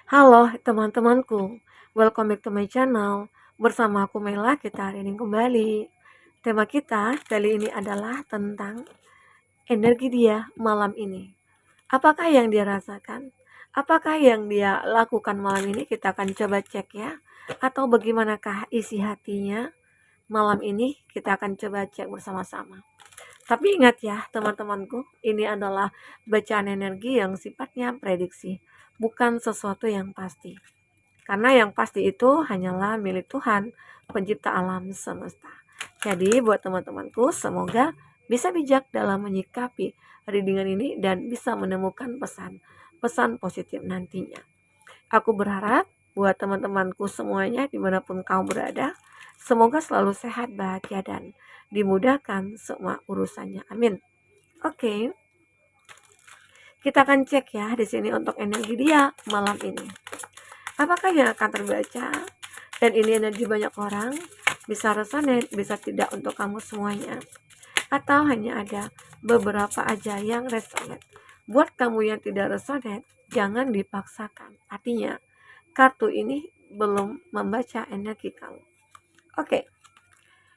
Halo teman-temanku, welcome back to my channel. Bersama aku Mela, kita hari ini kembali. Tema kita kali ini adalah tentang energi dia malam ini. Apakah yang dia rasakan? Apakah yang dia lakukan malam ini? Kita akan coba cek ya. Atau bagaimanakah isi hatinya malam ini? Kita akan coba cek bersama-sama. Tapi ingat ya teman-temanku, ini adalah bacaan energi yang sifatnya prediksi, bukan sesuatu yang pasti. Karena yang pasti itu hanyalah milik Tuhan, pencipta alam semesta. Jadi buat teman-temanku, semoga bisa bijak dalam menyikapi readingan ini dan bisa menemukan pesan positif nantinya. Aku berharap buat teman-temanku semuanya dimanapun kau berada, semoga selalu sehat, bahagia, dan dimudahkan semua urusannya. Amin. Oke, kita akan cek ya di sini untuk energi dia malam ini. Apakah yang akan terbaca? Dan ini energi banyak orang, bisa resonate, bisa tidak untuk kamu semuanya. Atau hanya ada beberapa aja yang resonate. Buat kamu yang tidak resonate, jangan dipaksakan. Artinya, kartu ini belum membaca energi kamu. Oke.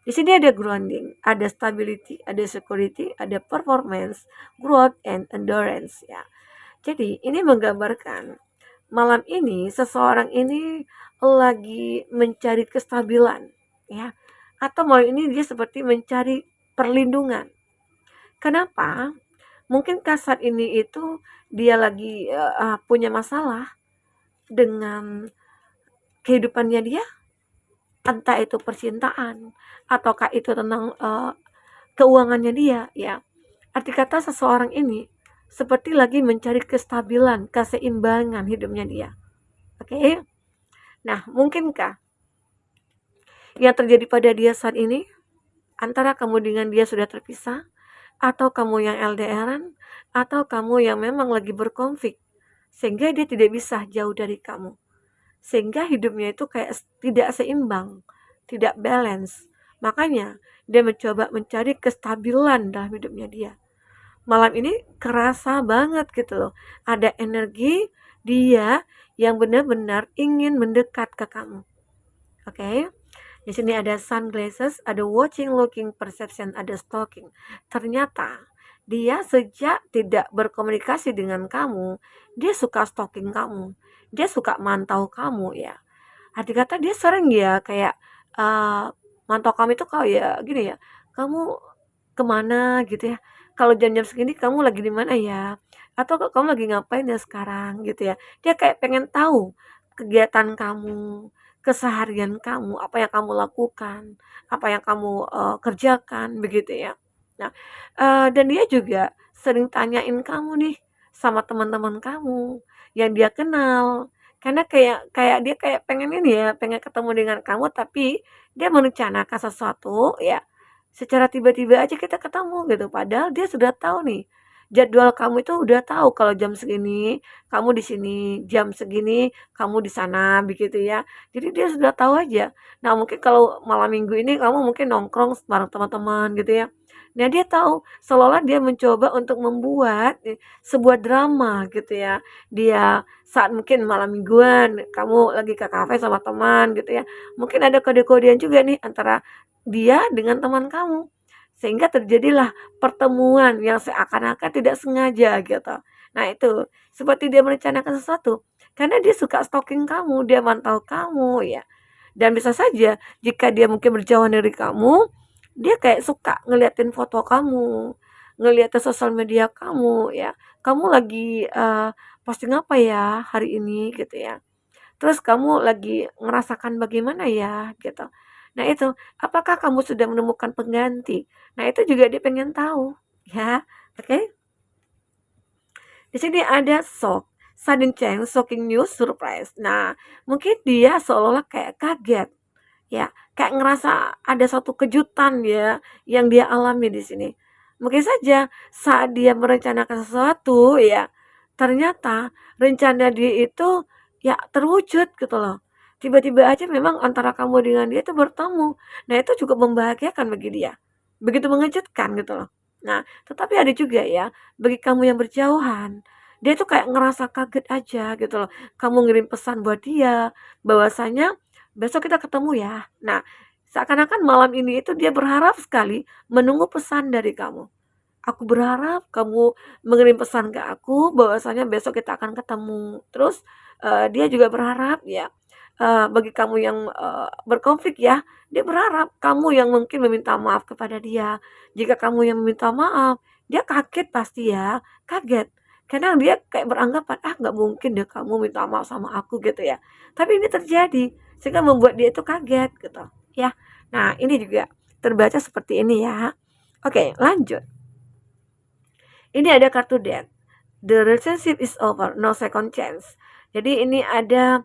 Di sini ada grounding, ada stability, ada security, ada performance, growth, and endurance ya. Jadi ini menggambarkan malam ini seseorang ini lagi mencari kestabilan ya. Atau malam ini dia seperti mencari perlindungan. Kenapa? Mungkinkah saat ini itu dia lagi punya masalah dengan kehidupannya dia, entah itu percintaan ataukah itu tentang keuangannya dia ya. Arti kata seseorang ini seperti lagi mencari kestabilan, keseimbangan hidupnya dia. Oke. Nah, mungkinkah yang terjadi pada dia saat ini antara kamu dengan dia sudah terpisah, atau kamu yang LDRan, atau kamu yang memang lagi berkonflik sehingga dia tidak bisa jauh dari kamu, sehingga hidupnya itu kayak tidak seimbang, tidak balance. Makanya dia mencoba mencari kestabilan dalam hidupnya dia. Malam ini kerasa banget gitu loh, ada energi dia yang benar-benar ingin mendekat ke kamu. Oke. Di sini ada sunglasses, ada watching, looking, perception, ada stalking. Ternyata dia sejak tidak berkomunikasi dengan kamu, dia suka stalking kamu. Dia suka mantau kamu ya. Arti kata dia sering ya kayak mantau kamu itu kalau ya gini ya, kamu kemana gitu ya. Kalau jam-jam segini kamu lagi di mana ya? Atau kamu lagi ngapain ya sekarang gitu ya. Dia kayak pengen tahu kegiatan kamu, keseharian kamu, apa yang kamu lakukan, apa yang kamu kerjakan begitu ya. Nah, dan dia juga sering tanyain kamu nih sama teman-teman kamu yang dia kenal. Karena kayak kayak dia kayak pengen ini ya, pengen ketemu dengan kamu tapi dia merencanakan sesuatu ya secara tiba-tiba aja kita ketemu gitu. Padahal dia sudah tahu nih jadwal kamu itu udah tahu kalau jam segini kamu di sini, jam segini kamu di sana begitu ya. Jadi dia sudah tahu aja. Nah, mungkin kalau malam Minggu ini kamu mungkin nongkrong bareng teman-teman gitu ya. Nah, dia tahu seolah-olah dia mencoba untuk membuat sebuah drama gitu ya. Dia saat mungkin malam Mingguan kamu lagi ke kafe sama teman gitu ya. Mungkin ada kode-kodean juga nih antara dia dengan teman kamu. Sehingga terjadilah pertemuan yang seakan-akan tidak sengaja gitu. Nah, itu seperti dia merencanakan sesuatu karena dia suka stalking kamu, dia mantau kamu ya. Dan bisa saja jika dia mungkin berjauhan dari kamu, dia kayak suka ngeliatin foto kamu, ngeliatin sosial media kamu ya. Kamu lagi posting apa ya hari ini gitu ya. Terus kamu lagi ngerasakan bagaimana ya gitu. Nah, itu apakah kamu sudah menemukan pengganti? Nah, itu juga dia pengen tahu ya. Oke. Di sini ada shock, sudden change, shocking news, surprise. Nah, mungkin dia seolah-olah kayak kaget, ya, kayak ngerasa ada satu kejutan ya yang dia alami di sini. Mungkin saja saat dia merencanakan sesuatu ya, ternyata rencana dia itu ya terwujud gitu loh. Tiba-tiba aja memang antara kamu dengan dia itu bertemu. Nah, itu cukup membahagiakan bagi dia. Begitu mengejutkan gitu loh. Nah, tetapi ada juga ya bagi kamu yang berjauhan. Dia tuh kayak ngerasa kaget aja gitu loh. Kamu ngirim pesan buat dia, bahwasanya besok kita ketemu ya. Nah, seakan-akan malam ini itu dia berharap sekali menunggu pesan dari kamu. Aku berharap kamu mengirim pesan ke aku bahwasanya besok kita akan ketemu. Terus, dia juga berharap ya, bagi kamu yang, berkonflik ya, dia berharap kamu yang mungkin meminta maaf kepada dia. Jika kamu yang meminta maaf, dia kaget pasti ya, kaget. Karena dia kayak beranggapan, "Ah, nggak mungkin deh kamu minta maaf sama aku," gitu ya. Tapi ini terjadi, sehingga membuat dia itu kaget gitu, ya. Nah, ini juga terbaca seperti ini ya. Oke, lanjut. Ini ada kartu death. The relationship is over, no second chance. Jadi ini ada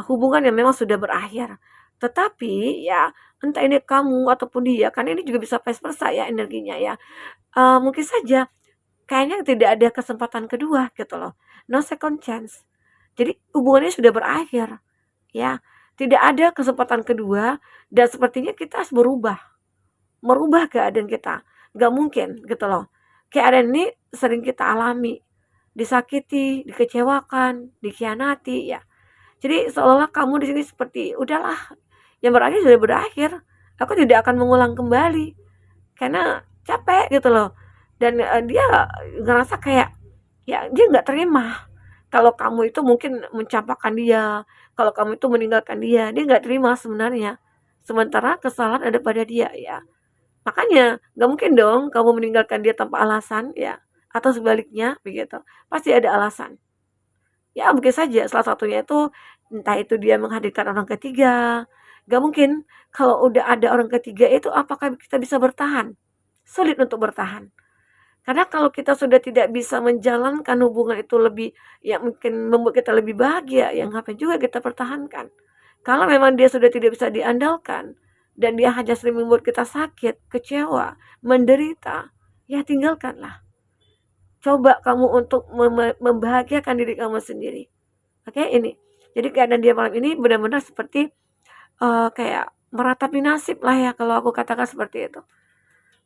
hubungan yang memang sudah berakhir. Tetapi ya entah ini kamu ataupun dia, karena ini juga bisa vice versa ya energinya ya. Mungkin saja kayaknya tidak ada kesempatan kedua gitu loh. No second chance. Jadi hubungannya sudah berakhir ya. Tidak ada kesempatan kedua dan sepertinya kita harus merubah keadaan kita. Gak mungkin gitu loh. Keadaan ini sering kita alami, disakiti, dikecewakan, dikhianati ya. Jadi seolah-olah kamu di sini seperti udahlah, yang berakhir sudah berakhir. Aku tidak akan mengulang kembali karena capek gitu loh. Dan dia ngerasa kayak ya dia nggak terima kalau kamu itu mungkin mencampakkan dia, kalau kamu itu meninggalkan dia nggak terima sebenarnya. Sementara kesalahan ada pada dia ya. Makanya nggak mungkin dong kamu meninggalkan dia tanpa alasan ya, atau sebaliknya begitu. Pasti ada alasan. Ya mungkin saja salah satunya itu entah itu dia menghadirkan orang ketiga. Nggak mungkin kalau udah ada orang ketiga itu apakah kita bisa bertahan? Sulit untuk bertahan. Karena kalau kita sudah tidak bisa menjalankan hubungan itu lebih ya mungkin membuat kita lebih bahagia, ya ngapain juga kita pertahankan. Kalau memang dia sudah tidak bisa diandalkan dan dia hanya sering membuat kita sakit, kecewa, menderita, ya tinggalkanlah. Coba kamu untuk membahagiakan diri kamu sendiri. Oke, ini. Jadi keadaan dia malam ini benar-benar seperti kayak meratapi nasib lah ya kalau aku katakan seperti itu.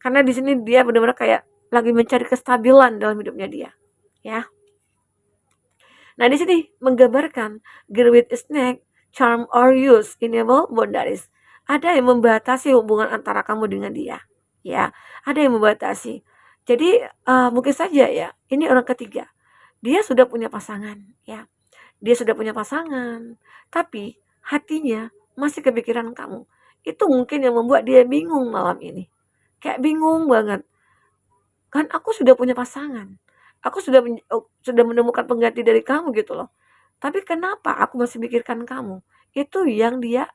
Karena di sini dia benar-benar kayak lagi mencari kestabilan dalam hidupnya dia, ya. Nah, di sini menggambarkan girl with snake, charm or use enable boundaries. Ada yang membatasi hubungan antara kamu dengan dia, ya. Ada yang membatasi. Jadi mungkin saja ya, ini orang ketiga. Dia sudah punya pasangan, ya. Dia sudah punya pasangan, tapi hatinya masih kepikiran kamu. Itu mungkin yang membuat dia bingung malam ini. Kayak bingung banget. Kan aku sudah punya pasangan. Aku sudah menemukan pengganti dari kamu gitu loh. Tapi kenapa aku masih mikirkan kamu? Itu yang dia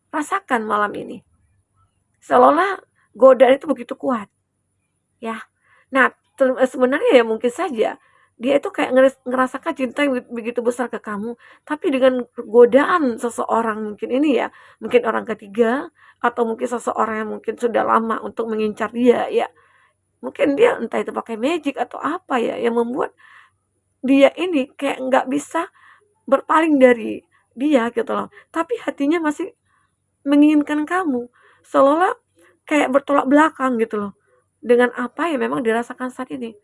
rasakan malam ini. Seolah-olah godaan itu begitu kuat, ya. Nah, sebenarnya ya mungkin saja dia itu kayak ngerasakan cinta yang begitu besar ke kamu, tapi dengan godaan seseorang mungkin ini ya, mungkin orang ketiga atau mungkin seseorang yang mungkin sudah lama untuk mengincar dia ya. Mungkin dia entah itu pakai magic atau apa ya, yang membuat dia ini kayak nggak bisa berpaling dari dia gitu loh. Tapi hatinya masih menginginkan kamu. Seolah-olah kayak bertolak belakang gitu loh. Dengan apa yang memang dirasakan saat ini.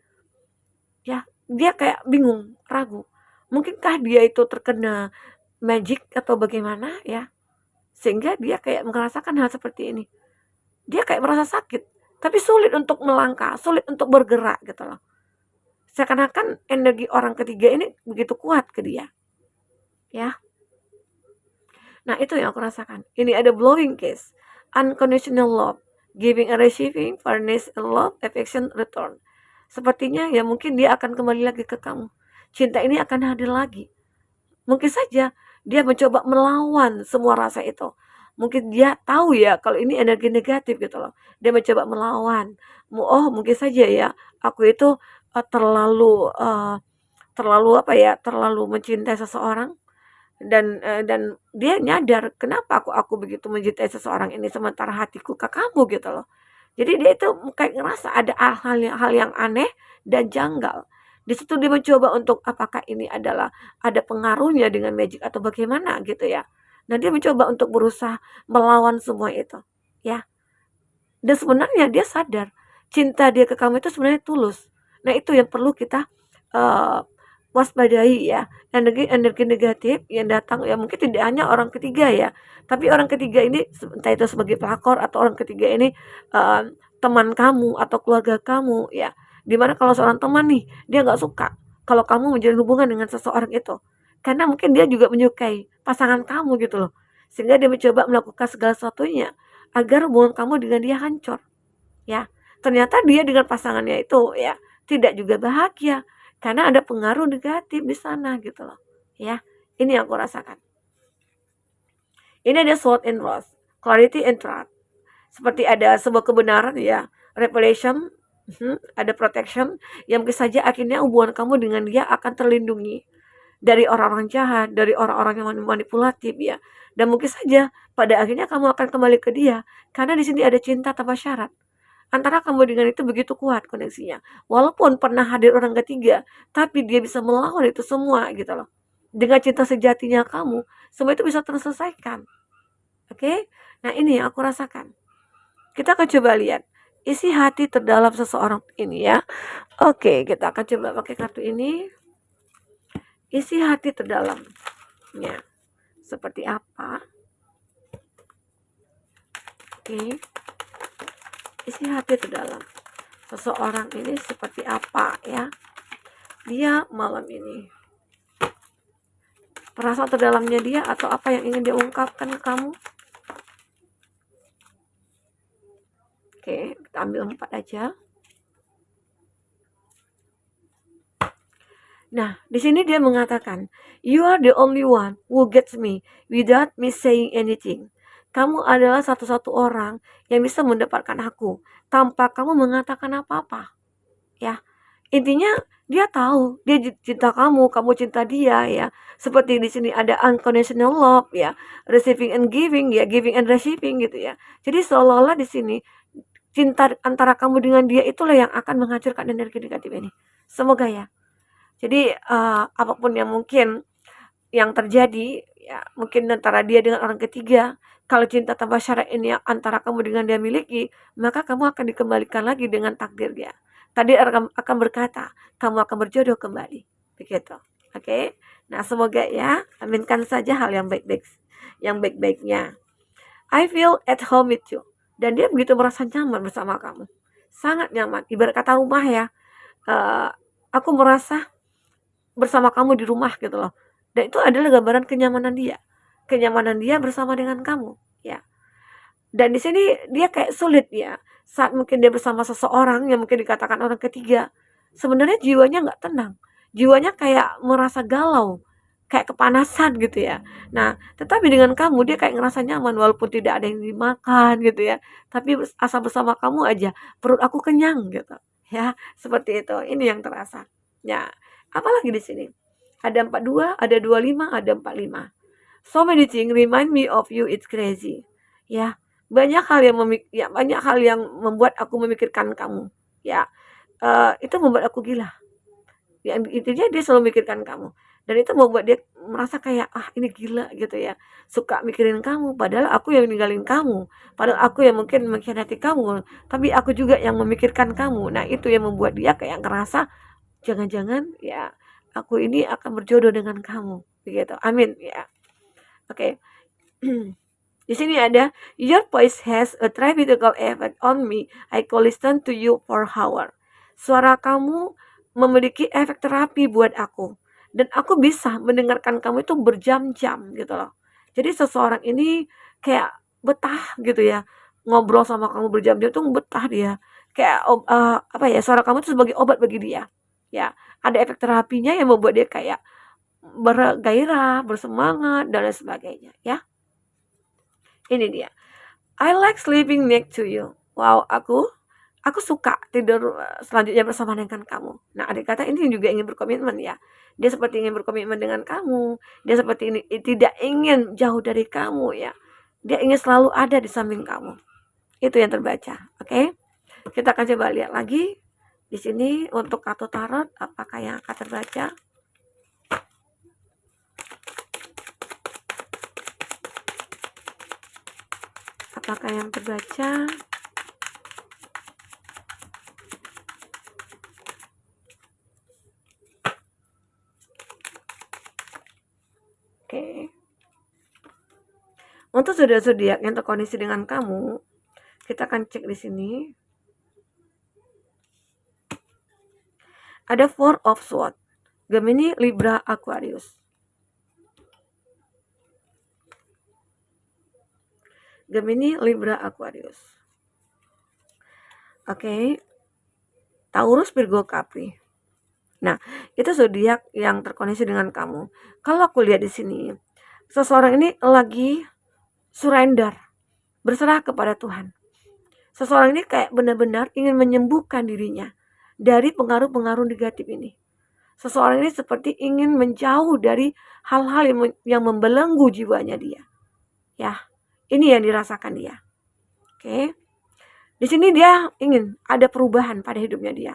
Ya, dia kayak bingung, ragu. Mungkinkah dia itu terkena magic atau bagaimana ya. Sehingga dia kayak merasakan hal seperti ini. Dia kayak merasa sakit. Tapi sulit untuk melangkah, sulit untuk bergerak gitu loh. Seakan-akan energi orang ketiga ini begitu kuat ke dia, ya. Nah, itu yang aku rasakan. Ini ada blowing kiss, unconditional love, giving and receiving, furnish love, affection, return. Sepertinya ya mungkin dia akan kembali lagi ke kamu. Cinta ini akan hadir lagi. Mungkin saja dia mencoba melawan semua rasa itu. Mungkin dia tahu ya kalau ini energi negatif gitu loh. Dia mencoba melawan. Oh, mungkin saja ya aku itu terlalu apa ya, terlalu mencintai seseorang dan dia nyadar kenapa aku begitu mencintai seseorang ini sementara hatiku ke kamu gitu loh. Jadi dia itu kayak ngerasa ada hal yang aneh dan janggal. Di situ dia mencoba untuk apakah ini adalah ada pengaruhnya dengan magic atau bagaimana gitu ya. Nah, dia mencoba untuk berusaha melawan semua itu, ya. Dan sebenarnya dia sadar cinta dia ke kamu itu sebenarnya tulus. Nah, itu yang perlu kita uh, waspadai ya, energi-energi negatif yang datang ya, mungkin tidak hanya orang ketiga ya, tapi orang ketiga ini entah itu sebagai pelakor atau orang ketiga ini teman kamu atau keluarga kamu ya. Dimana kalau seorang teman nih, dia nggak suka kalau kamu menjalin hubungan dengan seseorang itu, karena mungkin dia juga menyukai pasangan kamu gitu loh, sehingga dia mencoba melakukan segala sesuatunya agar hubungan kamu dengan dia hancur ya. Ternyata dia dengan pasangannya itu ya tidak juga bahagia karena ada pengaruh negatif di sana gitu loh ya. Ini yang aku rasakan. Ini ada sword and rose, clarity and truth. Seperti ada sebuah kebenaran ya, revelation, ada protection yang mungkin saja akhirnya hubungan kamu dengan dia akan terlindungi dari orang-orang jahat, dari orang-orang yang manipulatif ya. Dan mungkin saja pada akhirnya kamu akan kembali ke dia karena di sini ada cinta tanpa syarat. Antara kamu dengan itu begitu kuat koneksinya. Walaupun pernah hadir orang ketiga, tapi dia bisa melawan itu semua gitu loh. Dengan cinta sejatinya kamu, semua itu bisa terselesaikan. Oke? Nah, ini yang aku rasakan. Kita akan coba lihat isi hati terdalam seseorang ini ya. Oke, kita akan coba pakai kartu ini. Isi hati terdalamnya seperti apa? Oke. Isi hati terdalam seseorang ini seperti apa ya? Dia malam ini. Perasaan terdalamnya dia atau apa yang ingin dia ungkapkan ke kamu? Oke, kita ambil 4 aja. Nah, di sini dia mengatakan, "You are the only one who gets me without me saying anything." Kamu adalah satu-satu orang yang bisa mendapatkan aku tanpa kamu mengatakan apa-apa. Ya, intinya dia tahu, dia cinta kamu, kamu cinta dia ya. Seperti di sini ada unconditional love ya, receiving and giving ya, giving and receiving gitu ya. Jadi seolah-olah di sini cinta antara kamu dengan dia itulah yang akan menghancurkan energi negatif ini. Semoga ya. Jadi apapun yang mungkin yang terjadi ya, mungkin antara dia dengan orang ketiga, kalau cinta tanpa syarat ini antara kamu dengan dia miliki, maka kamu akan dikembalikan lagi dengan takdir dia. Takdir akan berkata, kamu akan berjodoh kembali. Begitu. Oke. Nah, semoga ya, aminkan saja hal yang baik-baik, yang baik-baiknya. I feel at home with you. Dan dia begitu merasa nyaman bersama kamu. Sangat nyaman. Ibarat kata rumah ya. Aku merasa bersama kamu di rumah gitu loh. Dan itu adalah gambaran kenyamanan dia. Kenyamanan dia bersama dengan kamu, ya. Dan di sini dia kayak sulit ya. Saat mungkin dia bersama seseorang yang mungkin dikatakan orang ketiga, sebenarnya jiwanya nggak tenang. Jiwanya kayak merasa galau, kayak kepanasan gitu ya. Nah, tetapi dengan kamu dia kayak ngerasa nyaman walaupun tidak ada yang dimakan gitu ya. Tapi asal bersama kamu aja perut aku kenyang gitu. Ya, seperti itu. Ini yang terasa. Ya, apalagi di sini? Ada 42, ada 25, ada 45. So many things remind me of you, it's crazy. Ya, banyak hal yang membuat aku memikirkan kamu. Ya, itu membuat aku gila. Yang intinya dia selalu mikirkan kamu. Dan itu membuat dia merasa kayak, ah ini gila gitu ya. Suka mikirin kamu, padahal aku yang ninggalin kamu. Padahal aku yang mungkin mengkhianati kamu. Tapi aku juga yang memikirkan kamu. Nah itu yang membuat dia kayak ngerasa, jangan-jangan ya aku ini akan berjodoh dengan kamu. Begitu, amin ya. Oke. Di sini ada, your voice has a therapeutic effect on me. I could listen to you for hours. Suara kamu memiliki efek terapi buat aku. Dan aku bisa mendengarkan kamu itu berjam-jam gitu loh. Jadi seseorang ini kayak betah gitu ya. Ngobrol sama kamu berjam-jam tuh betah dia. Kayak apa ya, suara kamu itu sebagai obat bagi dia. Ya, ada efek terapinya yang membuat dia kayak bergairah, bersemangat dan lain sebagainya ya. Ini dia. I like sleeping next to you. Wow, aku suka tidur selanjutnya bersama dengan kamu. Nah, adik kata ini juga ingin berkomitmen ya. Dia seperti ingin berkomitmen dengan kamu. Dia seperti ini tidak ingin jauh dari kamu ya. Dia ingin selalu ada di samping kamu. Itu yang terbaca. Oke? Kita akan coba lihat lagi di sini untuk kartu tarot apakah yang akan terbaca. Apakah yang terbaca? Oke. Untuk zodiak-zodiak yang terkoneksi dengan kamu, kita akan cek di sini. Ada Four of Swords, Gemini, Libra, Aquarius. Gemini, Libra, Aquarius. Oke. Taurus, Virgo, Capri. Nah, itu zodiak yang terkoneksi dengan kamu. Kalau aku lihat di sini, seseorang ini lagi surrender, berserah kepada Tuhan. Seseorang ini kayak benar-benar ingin menyembuhkan dirinya dari pengaruh-pengaruh negatif ini. Seseorang ini seperti ingin menjauh dari hal-hal yang membelenggu jiwanya dia. Ya, ini yang dirasakan dia. Oke. Di sini dia ingin ada perubahan pada hidupnya dia.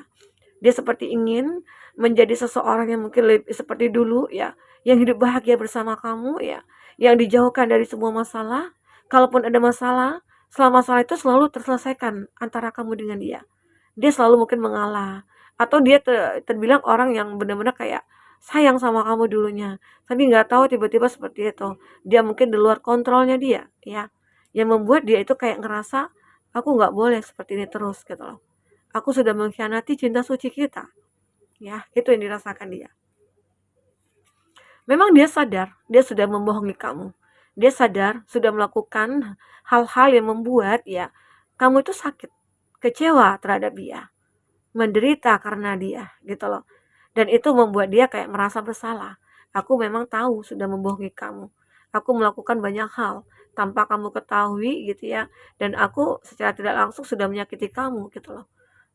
Dia seperti ingin menjadi seseorang yang mungkin lebih seperti dulu ya, yang hidup bahagia bersama kamu ya, yang dijauhkan dari semua masalah. Kalaupun ada masalah, selama masalah itu selalu terselesaikan antara kamu dengan dia. Dia selalu mungkin mengalah, atau dia terbilang orang yang benar-benar kayak sayang sama kamu dulunya, tapi nggak tahu tiba-tiba seperti itu. Dia mungkin di luar kontrolnya dia ya, yang membuat dia itu kayak ngerasa aku nggak boleh seperti ini terus gitu loh. Aku sudah mengkhianati cinta suci kita. Ya, itu yang dirasakan dia. Memang dia sadar, dia sudah membohongi kamu. Dia sadar sudah melakukan hal-hal yang membuat ya kamu itu sakit, kecewa terhadap dia, menderita karena dia, gitu loh. Dan itu membuat dia kayak merasa bersalah. Aku memang tahu sudah membohongi kamu. Aku melakukan banyak hal tanpa kamu ketahui gitu ya. Dan aku secara tidak langsung sudah menyakiti kamu gitu loh.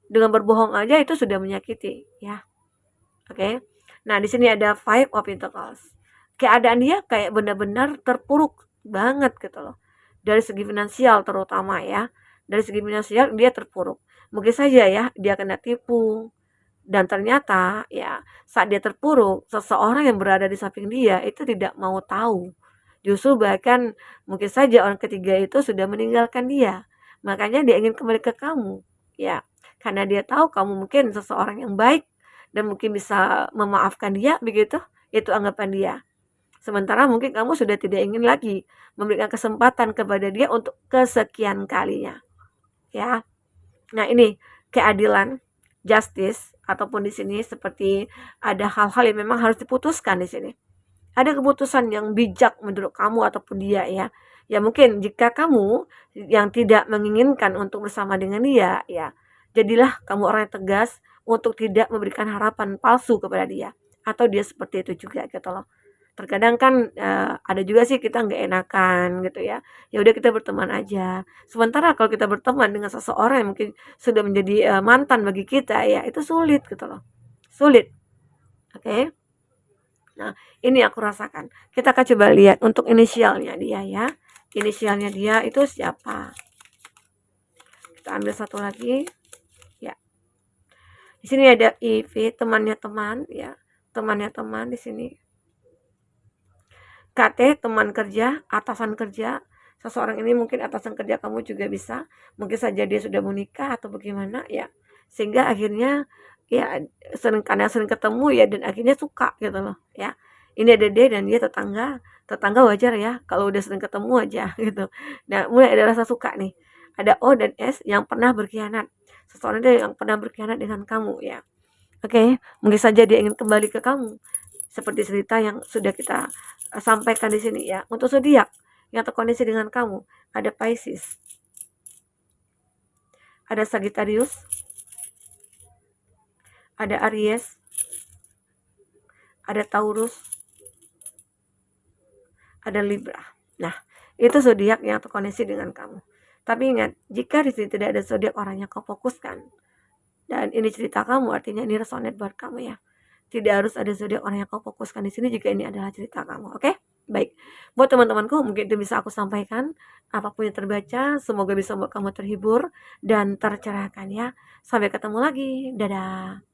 Dengan berbohong aja itu sudah menyakiti ya. Oke. Nah, di sini ada Five of Pentacles. Keadaan dia kayak benar-benar terpuruk banget gitu loh. Dari segi finansial terutama ya. Dari segi finansial dia terpuruk. Mungkin saja ya dia kena tipu. Dan ternyata ya saat dia terpuruk, seseorang yang berada di samping dia itu tidak mau tahu. Justru bahkan mungkin saja orang ketiga itu sudah meninggalkan dia. Makanya dia ingin kembali ke kamu. Ya, karena dia tahu kamu mungkin seseorang yang baik dan mungkin bisa memaafkan dia begitu. Itu anggapan dia. Sementara mungkin kamu sudah tidak ingin lagi memberikan kesempatan kepada dia untuk kesekian kalinya. Ya. Nah, ini keadilan, justice ataupun di sini seperti ada hal-hal yang memang harus diputuskan di sini. Ada keputusan yang bijak menurut kamu ataupun dia ya. Ya mungkin jika kamu yang tidak menginginkan untuk bersama dengan dia ya, jadilah kamu orang yang tegas untuk tidak memberikan harapan palsu kepada dia. Atau dia seperti itu juga gitu loh. Terkadang kan ada juga sih kita nggak enakan gitu ya. Ya udah kita berteman aja. Sementara kalau kita berteman dengan seseorang yang mungkin sudah menjadi mantan bagi kita ya, itu sulit gitu loh. Sulit. Oke. Nah, ini aku rasakan. Kita akan coba lihat untuk inisialnya dia ya. Inisialnya dia itu siapa? Kita ambil satu lagi. Ya. Di sini ada IV, temannya teman ya. Temannya teman di sini. KT, teman kerja, atasan kerja. Seseorang ini mungkin atasan kerja kamu juga bisa. Mungkin saja dia sudah menikah atau bagaimana ya. Sehingga akhirnya ya karena sering ketemu ya dan akhirnya suka gitu loh ya. Ini ada D dan dia tetangga. Tetangga wajar ya kalau udah sering ketemu aja gitu. Nah, mulai ada rasa suka nih. Ada O dan S yang pernah berkhianat. Seseorang yang pernah berkhianat dengan kamu ya. Oke, mungkin saja dia ingin kembali ke kamu. Seperti cerita yang sudah kita sampaikan di sini ya. Untuk zodiak yang terkoneksi dengan kamu, ada Pisces, ada Sagittarius, ada Aries, ada Taurus, ada Libra. Nah, itu zodiak yang terkoneksi dengan kamu. Tapi ingat, jika di sini tidak ada zodiak orang yang kau fokuskan, dan ini cerita kamu, artinya ini resonate buat kamu ya. Tidak harus ada zodiak orang yang kau fokuskan di sini jika ini adalah cerita kamu, oke? Baik, buat teman-temanku mungkin itu bisa aku sampaikan. Apapun yang terbaca, semoga bisa membuat kamu terhibur dan tercerahkan ya. Sampai ketemu lagi, dadah.